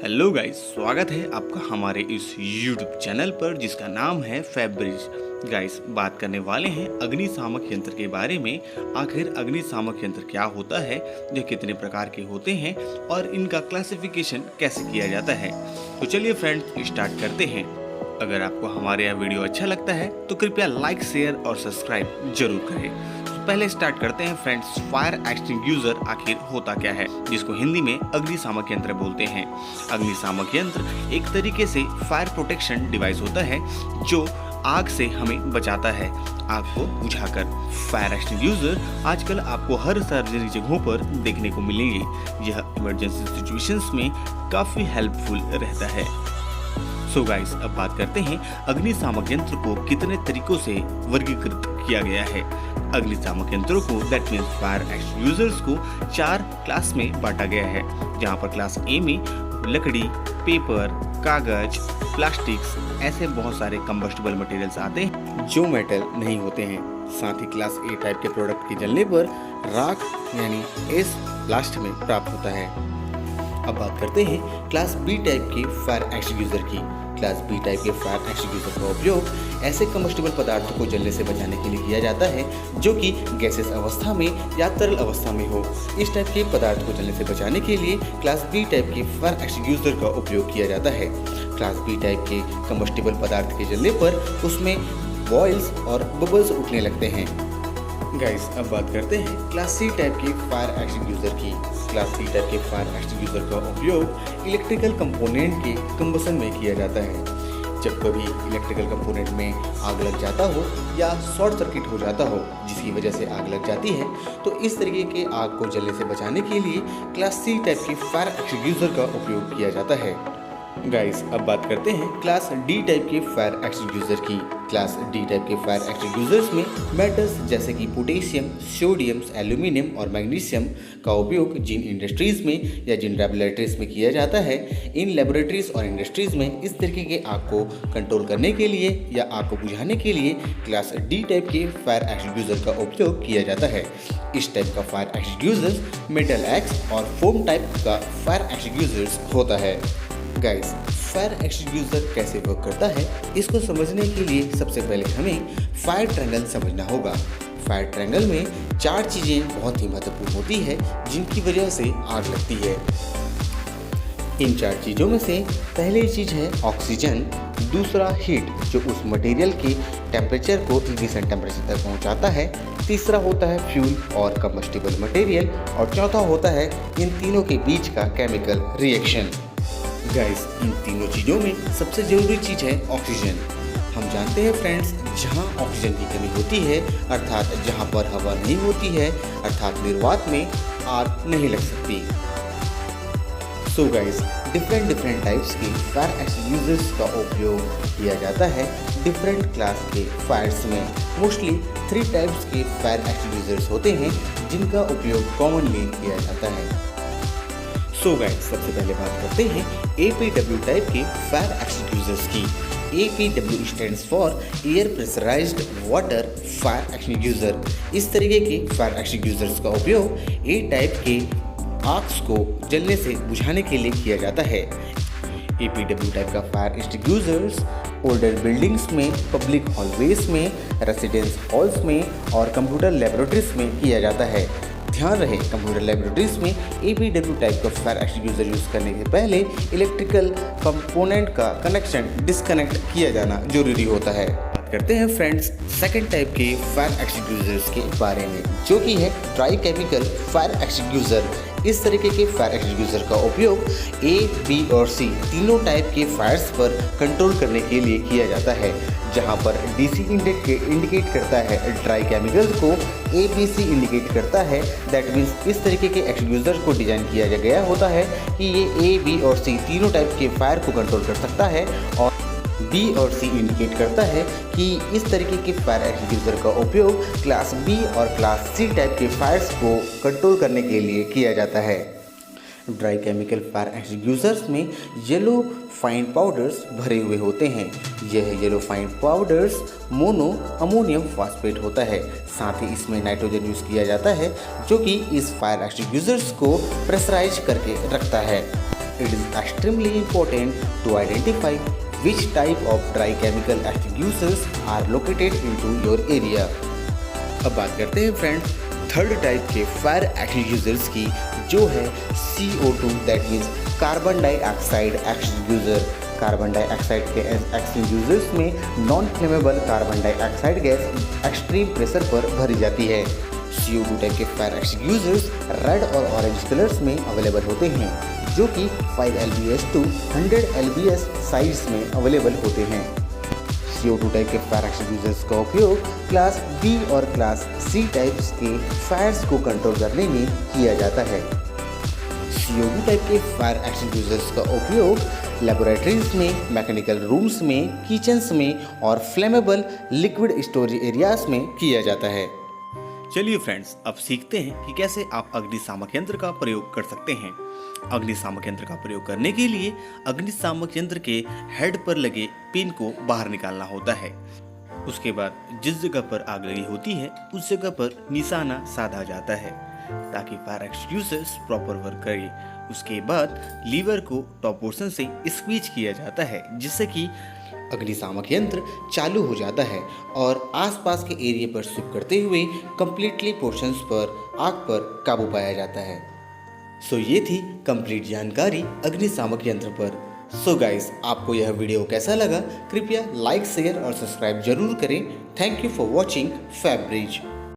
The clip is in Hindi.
हेलो गाइस, स्वागत है आपका हमारे इस YouTube चैनल पर जिसका नाम है फैब्रिज। गाइस, बात करने वाले हैं अग्निशामक यंत्र के बारे में। आखिर अग्निशामक यंत्र क्या होता है, ये कितने प्रकार के होते हैं और इनका क्लासिफिकेशन कैसे किया जाता है। तो चलिए फ्रेंड्स, स्टार्ट करते हैं। अगर आपको हमारे यह वीडियो अच्छा लगता है तो कृपया लाइक, शेयर और सब्सक्राइब जरूर करें। पहले स्टार्ट करते हैं फ्रेंड्स, फायर एक्सटिंग्यूशर आखिर होता क्या है, जिसको हिंदी में अग्निशामक यंत्र बोलते हैं। अग्निशामक यंत्र एक तरीके से फायर प्रोटेक्शन डिवाइस होता है जो आग से हमें बचाता है, आग को बुझाकर। फायर एक्सटिंग्यूशर आजकल आपको हर सार्वजनिक जगहों पर देखने को मिलेंगे। यह इमरजेंसी सिचुएशंस में काफी हेल्पफुल रहता है। सो गाइस, अब बात करते हैं अग्निशामक यंत्र को कितने तरीकों से वर्गीकृत किया गया है। अग्निशामक यंत्रों को, दैट मीन्स फायर एक्सटिंग्यूशर्स को 4 क्लास में बांटा गया है, जहां पर क्लास ए में लकड़ी, पेपर, कागज, प्लास्टिक्स, ऐसे बहुत सारे कंबस्टिबल मटेरियल्स आते हैं जो मेटल नहीं होते हैं। साथ ही क्लास ए टाइप के प्रोडक्ट के जलने पर राख यानी एस ब्लास्ट में प्राप्त होता है। अब बात करते हैं क्लास बी टाइप के फायर एक्सटिंग्यूशर की। क्लास बी टाइप के फायर एक्सटिंग्यूशर का उपयोग ऐसे कम्बस्टिबल पदार्थों को जलने से बचाने के लिए किया जाता है जो कि गैसेस अवस्था में या तरल अवस्था में हो। इस टाइप के पदार्थ को जलने से बचाने के लिए क्लास बी टाइप के फायर एक्सटिंग्यूशर का उपयोग किया जाता है। क्लास बी टाइप के कम्बस्टिबल पदार्थ के जलने पर उसमें बॉयल्स और बबल्स उठने लगते हैं। गाइस, अब बात करते हैं क्लास सी टाइप के फायर एक्सटिंग्यूशर की। क्लास सी टाइप के फायर एक्सटिंग्यूशर का उपयोग इलेक्ट्रिकल कंपोनेंट के कंबसन में किया जाता है। जब कभी इलेक्ट्रिकल कंपोनेंट में आग लग जाता हो या शॉर्ट सर्किट हो जाता हो जिसकी वजह से आग लग जाती है, तो इस तरीके के आग को जलने से बचाने के लिए क्लास सी टाइप के फायर एक्सटिंग्यूशर का उपयोग किया जाता है। गाइस, अब बात करते हैं क्लास डी टाइप के फायर एक्सटिंग्यूशर की। क्लास डी टाइप के फायर एक्सटिंग्यूशर्स में मेटल्स जैसे कि पोटेशियम, सोडियम, एल्यूमिनियम और मैग्नीशियम का उपयोग जिन इंडस्ट्रीज में या जिन लैबोरेटरीज में किया जाता है, इन लैबोरेटरीज और इंडस्ट्रीज में इस तरीके के आग को कंट्रोल करने के लिए या आग को बुझाने के लिए क्लास डी टाइप के फायर एक्सटिंग्यूशर का उपयोग किया जाता है। इस टाइप का फायर एक्सटिंग्यूशर मेटल एक्स और फोम टाइप का फायर एक्सटिंग्यूशर होता है। गाइस, फायर एक्सटिंग्यूशर कैसे वर्क करता है, इसको समझने के लिए सबसे पहले हमें फायर ट्रायंगल समझना होगा। फायर ट्रायंगल में 4 चीज़ें बहुत ही महत्वपूर्ण होती है जिनकी वजह से आग लगती है। इन 4 चीज़ों में से पहली चीज़ है ऑक्सीजन, दूसरा हीट जो उस मटेरियल के टेम्परेचर को इग्निशन टेम्परेचर तक पहुंचाता है, तीसरा होता है फ्यूल और कंबस्टिबल मटेरियल, और चौथा होता है इन तीनों के बीच का केमिकल रिएक्शन। गाइस, इन तीनों चीज़ों में सबसे ज़रूरी चीज़ है ऑक्सीजन। हम जानते हैं फ्रेंड्स, जहाँ ऑक्सीजन की कमी होती है, अर्थात जहाँ पर हवा नहीं होती है, अर्थात निर्वात में आग नहीं लग सकती। सो गाइस, डिफरेंट टाइप्स के फायर एक्सटिंग्यूशर्स का उपयोग किया जाता है डिफरेंट क्लास के फायर्स में। मोस्टली 3 टाइप्स के फायर एक्सटिंग्यूशर्स होते हैं जिनका उपयोग कॉमनली किया जाता है। सो गाइस, सबसे पहले बात करते हैं APW टाइप के फायर एक्सटिंग्यूशर्स की। APW stands for air pressurised water fire extinguisher. इस तरीके के फायर एक्सटिंग्यूशर्स का उपयोग A टाइप के आग्स को जलने से बुझाने के लिए किया जाता है। APW टाइप का फायर एक्सटिंग्यूशर्स ओल्डर बिल्डिंग्स में, पब्लिक हॉलवेज में, रेसिडेंस हॉल्स में और कंप्यूटर लेबोरेटरीज में किया जाता है। ध्यान रहे, कंप्यूटर लेबोरेटरीज में APW टाइप का फायर एक्सटिंग्यूशर यूज़ करने के पहले इलेक्ट्रिकल कंपोनेंट का कनेक्शन डिस्कनेक्ट किया जाना जरूरी होता है। बात करते हैं फ्रेंड्स सेकंड टाइप के फायर एक्सटिंग्यूशर्स के बारे में, जो कि है ट्राई केमिकल फायर एक्सटिंग्यूशर। इस तरीके के फायर एक्सटिंग्यूशर का उपयोग A, B और C तीनों टाइप के फायर्स पर कंट्रोल करने के लिए किया जाता है। जहां पर DC इंडिकेट करता है ड्राई केमिकल्स को, ABC इंडिकेट करता है, दैट मीन्स इस तरीके के एक्सटिंग्यूशर को डिजाइन किया गया होता है कि ये A, B और C तीनों टाइप के फायर को कंट्रोल कर सकता है, और B और C इंडिकेट करता है कि इस तरीके के फायर एक्सटिंग्यूशर का उपयोग क्लास B और क्लास C टाइप के फायर्स को कंट्रोल करने के लिए किया जाता है। ड्राई केमिकल फायर एक्सटिंग्यूशर्स में येलो फाइन पाउडर्स भरे हुए होते हैं। यह yellow fine powders mono ammonium phosphate होता है। साथ ही इसमें नाइट्रोजन यूज़ किया जाता है जो कि इस फायर एक्सटिंग्यूशर्स को प्रेशराइज करके रखता है। it is extremely important to identify which type of dry chemical extinguishers are located into your area. अब बात करते हैं फ्रेंड्स थर्ड टाइप के फायर एक्सटिंग्विशर्स की, जो है CO2 that means carbon dioxide extinguisher. Carbon dioxide के एक्सटिंग्विशर्स में non flammable carbon dioxide gas extreme pressure पर भरी जाती है। CO2 टाइप के फायर एक्सटिंग्विशर्स रेड और ऑरेंज कलर्स में अवेलेबल होते हैं, जो कि 5 lbs to 100 lbs साइज में अवेलेबल होते हैं। CO2 टाइप के फायर एक्सटिंग्विशर्स का उपयोग क्लास B और क्लास C टाइप्स के फायर्स को कंट्रोल करने में किया जाता है। CO2 टाइप के फायर एक्सटिंग्विशर्स का उपयोग लेबोरेटरीज में, मैकेनिकल रूम्स में, किचन्स में और फ्लेमेबल लिक्विड स्टोरेज एरियाज में किया जाता है। चलिए फ्रेंड्स, अब सीखते हैं कि कैसे आप अग्निशामक यंत्र का प्रयोग कर सकते हैं। अग्निशामक यंत्र का प्रयोग करने के लिए अग्निशामक यंत्र के हेड पर लगे पिन को बाहर निकालना होता है। उसके बाद जिस जगह पर आग लगी होती है उस जगह पर निशाना साधा जाता है ताकि फायर एक्सटिंग्विशर्स प्रॉपर वर्क करे। उसके बाद लीवर को टॉप पोर्शन से स्क्वीज किया जाता है, जिससे कि अग्निशामक यंत्र चालू हो जाता है और आसपास के एरिया पर स्विप करते हुए कंप्लीटली पोर्शंस पर आग पर काबू पाया जाता है। सो ये थी कंप्लीट जानकारी अग्निशामक यंत्र पर। सो गाइस, आपको यह वीडियो कैसा लगा? कृपया लाइक, शेयर और सब्सक्राइब जरूर करें। Thank you for watching Febreze.